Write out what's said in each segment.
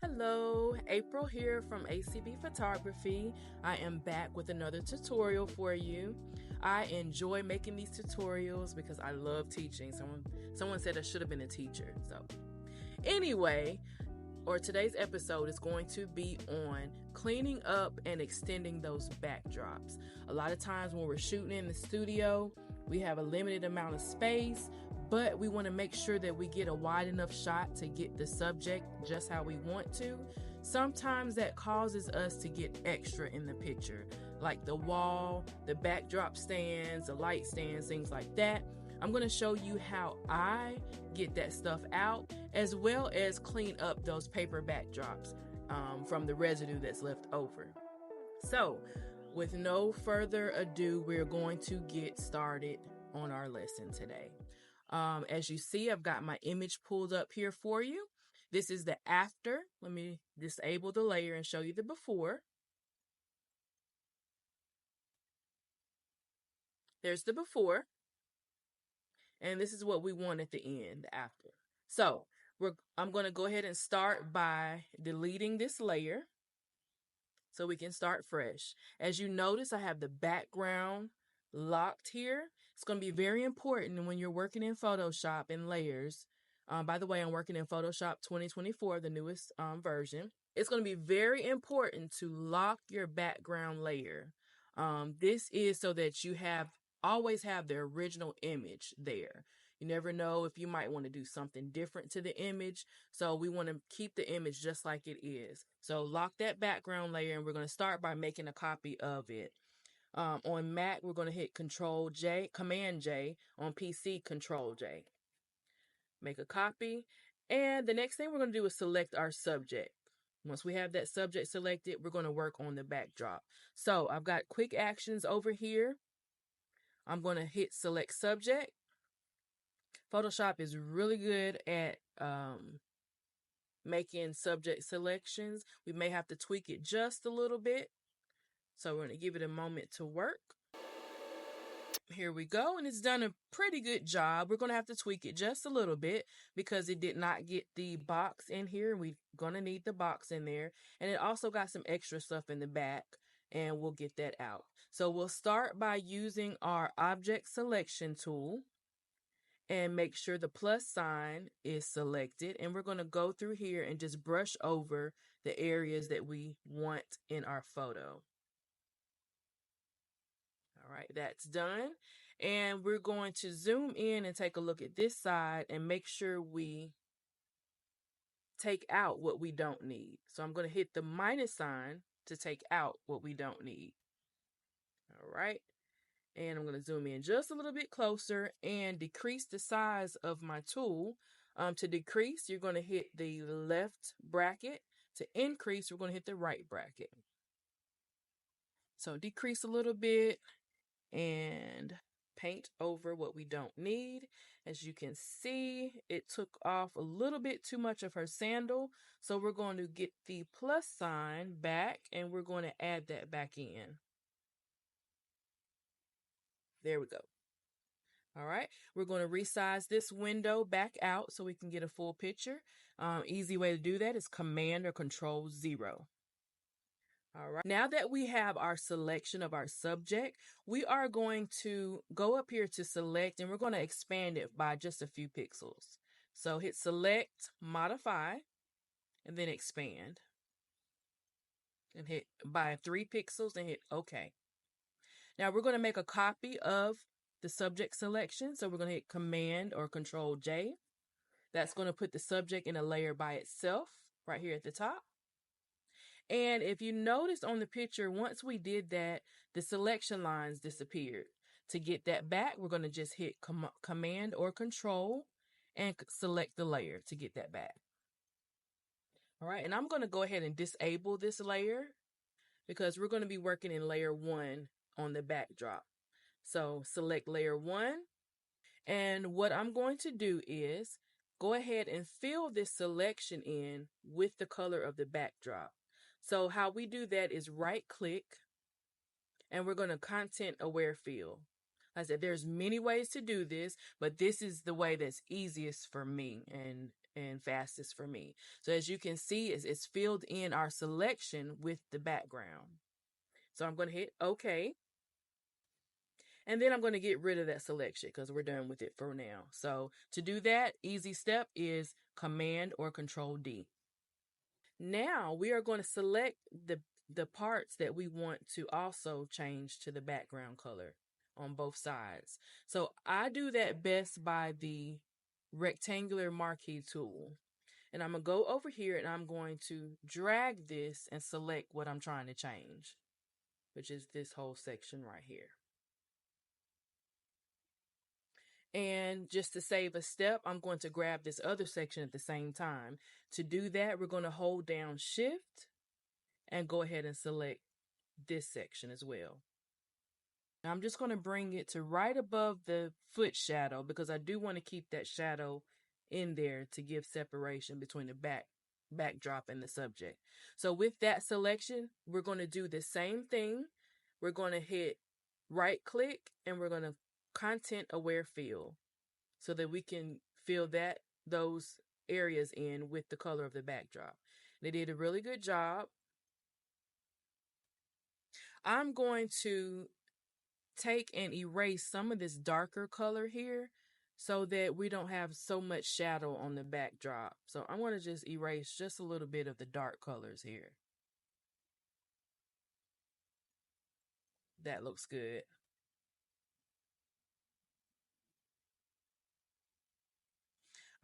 Hello, April here from ACB Photography. I am back with another tutorial for you. I enjoy making these tutorials because I love teaching. Someone said I should have been a teacher. Anyway, today's episode is going to be on cleaning up and extending those backdrops. A lot of times when we're shooting in the studio, we have a limited amount of space, but we want to make sure that we get a wide enough shot to get the subject just how we want to. Sometimes that causes us to get extra in the picture, like the wall, the backdrop stands, the light stands, things like that. I'm going to show you how I get that stuff out, as well as clean up those paper backdrops from the residue that's left over. So, with no further ado, we're going to get started on our lesson today. As you see, I've got my image pulled up here for you. This is the after. Let me disable the layer and show you the before. There's the before. And this is what we want at the end, the after. So I'm going to go ahead and start by deleting this layer so we can start fresh. As you notice, I have the background locked here. It's going to be very important when you're working in Photoshop and layers. By the way, I'm working in Photoshop 2024, the newest version. It's going to be very important to lock your background layer. This is so that you always have the original image there. You never know if you might want to do something different to the image. So we want to keep the image just like it is. So lock that background layer, and we're going to start by making a copy of it. On Mac, we're going to hit Control J, Command J. On PC, Control J. Make a copy. And the next thing we're going to do is select our subject. Once we have that subject selected, we're going to work on the backdrop. So I've got quick actions over here. I'm going to hit select subject. Photoshop is really good at making subject selections. We may have to tweak it just a little bit. So we're going to give it a moment to work. Here we go, and it's done a pretty good job. We're going to have to tweak it just a little bit because it did not get the box in here. We're going to need the box in there. And it also got some extra stuff in the back, and we'll get that out. So we'll start by using our object selection tool and make sure the plus sign is selected. And we're going to go through here and just brush over the areas that we want in our photo. All right, that's done. And we're going to zoom in and take a look at this side and make sure we take out what we don't need. So I'm going to hit the minus sign to take out what we don't need. All right. And I'm going to zoom in just a little bit closer and decrease the size of my tool. To decrease, you're going to hit the left bracket. To increase, we're going to hit the right bracket. So decrease a little bit and paint over what we don't need. As you can see, it took off a little bit too much of her sandal. So we're going to get the plus sign back and we're going to add that back in. There we go. All right, we're going to resize this window back out so we can get a full picture. Easy way to do that is Command or Control 0. All right, now that we have our selection of our subject, we are going to go up here to select, and we're going to expand it by just a few pixels. So hit Select, Modify, and then Expand. And hit by 3 pixels and hit OK. Now we're going to make a copy of the subject selection. So we're going to hit Command or Control J. That's going to put the subject in a layer by itself right here at the top. And if you notice on the picture, once we did that, the selection lines disappeared. To get that back, we're going to just hit Command or Control and select the layer to get that back. All right, and I'm going to go ahead and disable this layer because we're going to be working in layer 1 on the backdrop. So select layer 1. And what I'm going to do is go ahead and fill this selection in with the color of the backdrop. So how we do that is right click and we're going to content aware fill. I said there's many ways to do this, but this is the way that's easiest for me. And and fastest for me. So as you can see, it's filled in our selection with the background. So I'm going to hit OK. And then I'm going to get rid of that selection because we're done with it for now. So to do that, easy step is Command or Control D. Now we are going to select the parts that we want to also change to the background color on both sides. So I do that best by the rectangular marquee tool. And I'm going to go over here and I'm going to drag this and select what I'm trying to change, which is this whole section right here. And just to save a step, I'm going to grab this other section at the same time. To do that, we're going to hold down Shift and go ahead and select this section as well. Now I'm just going to bring it to right above the foot shadow because I do want to keep that shadow in there to give separation between the backdrop and the subject. So with that selection, we're going to do the same thing. We're going to hit right click and we're going to content aware fill so that we can fill those areas in with the color of the backdrop. They did a really good job. I'm going to take and erase some of this darker color here so that we don't have so much shadow on the backdrop. So I'm going to just erase just a little bit of the dark colors here. That looks good.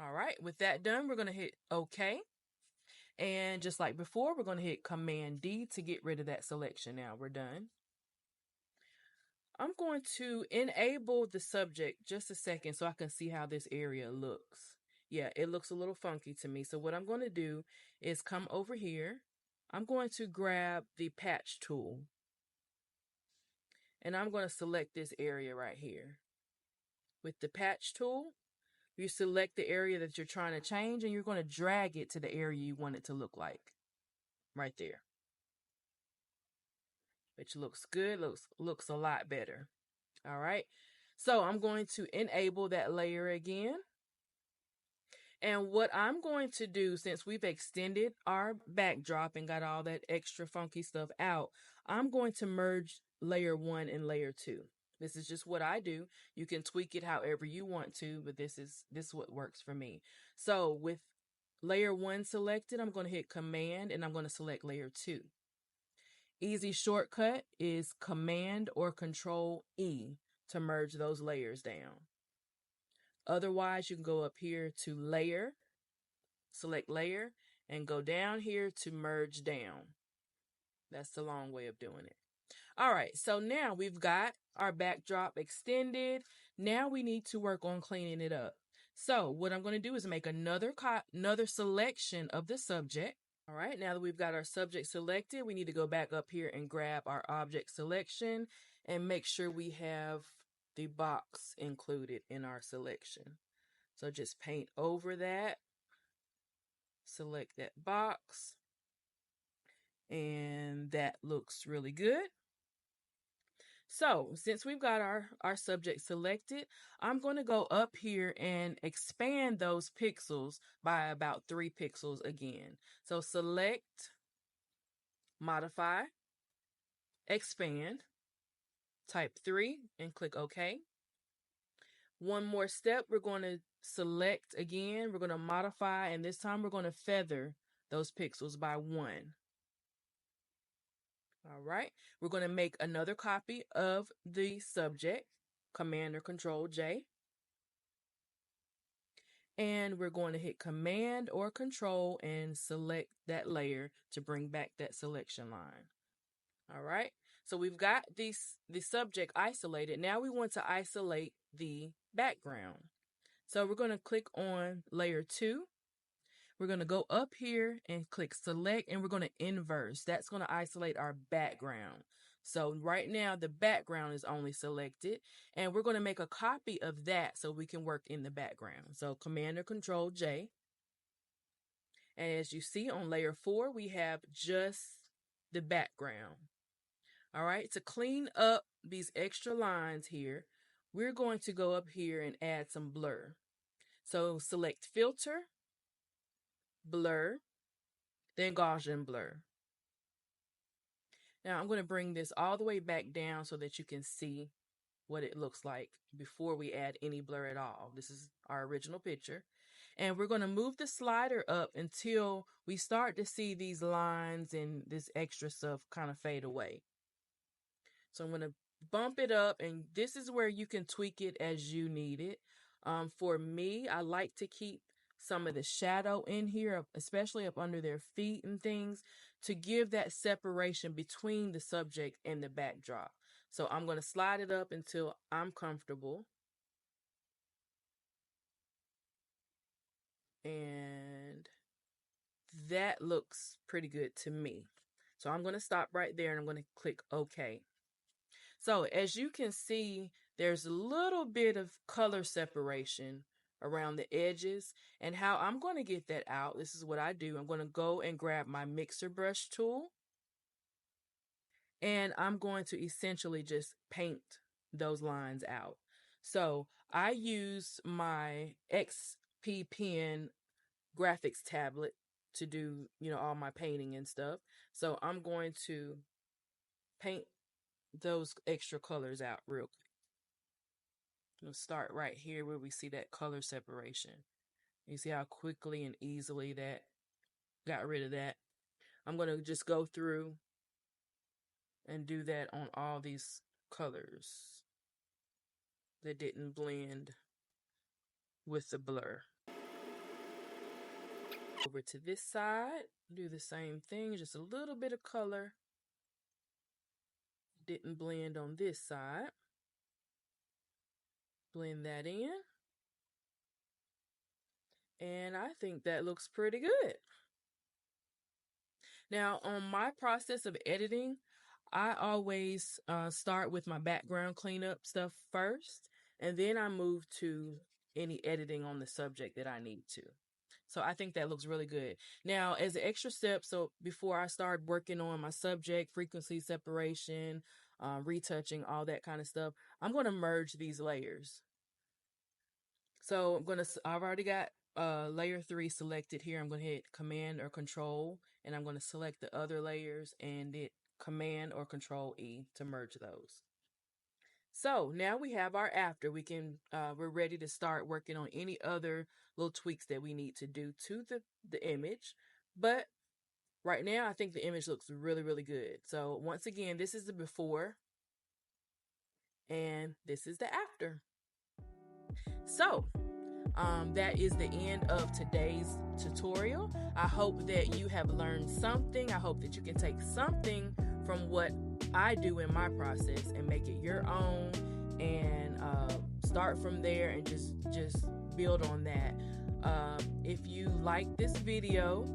All right, with that done, we're going to hit OK. And just like before, we're going to hit Command D to get rid of that selection. Now we're done. I'm going to enable the subject just a second so I can see how this area looks. Yeah, it looks a little funky to me. So what I'm going to do is come over here. I'm going to grab the patch tool. And I'm going to select this area right here. With the patch tool, you select the area that you're trying to change and you're going to drag it to the area you want it to look like. Right there. Which looks good, looks a lot better. All right. So I'm going to enable that layer again. And what I'm going to do, since we've extended our backdrop and got all that extra funky stuff out, I'm going to merge layer 1 and layer 2. This is just what I do. You can tweak it however you want to, but this is what works for me. So with layer 1 selected, I'm going to hit Command and I'm going to select layer 2. Easy shortcut is Command or Control E to merge those layers down. Otherwise, you can go up here to Layer, select Layer, and go down here to Merge Down. That's the long way of doing it. All right, so now we've got our backdrop extended. Now we need to work on cleaning it up. So what I'm going to do is make another selection of the subject. All right, now that we've got our subject selected, we need to go back up here and grab our object selection and make sure we have the box included in our selection. So just paint over that, select that box, and that looks really good. So since we've got our subject selected, I'm going to go up here and expand those pixels by about 3 pixels again. So select, modify, expand, type 3, and click OK. One more step, we're going to select again, we're going to modify, and this time we're going to feather those pixels by 1. All right, we're going to make another copy of the subject, Command or Control J. And we're going to hit Command or Control and select that layer to bring back that selection line. All right, so we've got the subject isolated. Now we want to isolate the background. So we're going to click on layer 2. We're going to go up here and click select and we're going to inverse. That's going to isolate our background. So right now the background is only selected and we're going to make a copy of that so we can work in the background. So Command or Control J. And as you see on layer 4, we have just the background. All right, to clean up these extra lines here, we're going to go up here and add some blur. So select Filter, blur, then Gaussian blur. Now I'm going to bring this all the way back down so that you can see what it looks like before we add any blur at all. This is our original picture. And we're going to move the slider up until we start to see these lines and this extra stuff kind of fade away. So I'm going to bump it up, and this is where you can tweak it as you need it. For me, I like to keep some of the shadow in here, especially up under their feet and things, to give that separation between the subject and the backdrop. So I'm going to slide it up until I'm comfortable. And that looks pretty good to me. So I'm going to stop right there and I'm going to click OK. So as you can see, there's a little bit of color separation around the edges, and how I'm going to get that out, this is what I do. I'm going to go and grab my mixer brush tool, and I'm going to essentially just paint those lines out. So I use my XP Pen graphics tablet to do, all my painting and stuff. So I'm going to paint those extra colors out real quick. We'll start right here where we see that color separation. You see how quickly and easily that got rid of that. I'm going to just go through and do that on all these colors that didn't blend with the blur. Over to this side, do the same thing, just a little bit of color didn't blend on this side. Blend that in. And I think that looks pretty good. Now, on my process of editing, I always start with my background cleanup stuff first, and then I move to any editing on the subject that I need to. So I think that looks really good. Now, as an extra step, so before I start working on my subject, frequency separation, retouching, all that kind of stuff, I'm going to merge these layers. So I've already got layer 3 selected here. I'm going to hit Command or Control, and I'm going to select the other layers and hit Command or Control E to merge those. So now we have our after. We're ready to start working on any other little tweaks that we need to do to the image. But right now, I think the image looks really, really good. So once again, this is the before and this is the after. So that is the end of today's tutorial. I hope that you have learned something. I hope that you can take something from what I do in my process and make it your own, and start from there and just build on that. If you like this video,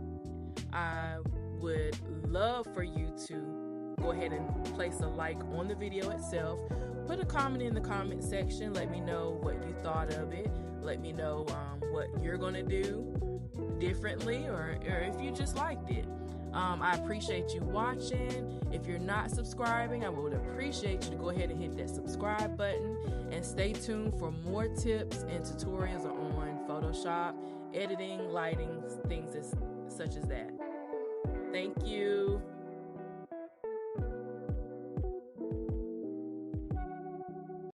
I would love for you to go ahead and place a like on the video itself. Put a comment in the comment section. Let me know what you thought of it. Let me know what you're going to do differently, or if you just liked it. I appreciate you watching. If you're not subscribing, I would appreciate you to go ahead and hit that subscribe button, and stay tuned for more tips and tutorials on Photoshop, editing, lighting, things such as that. Thank you.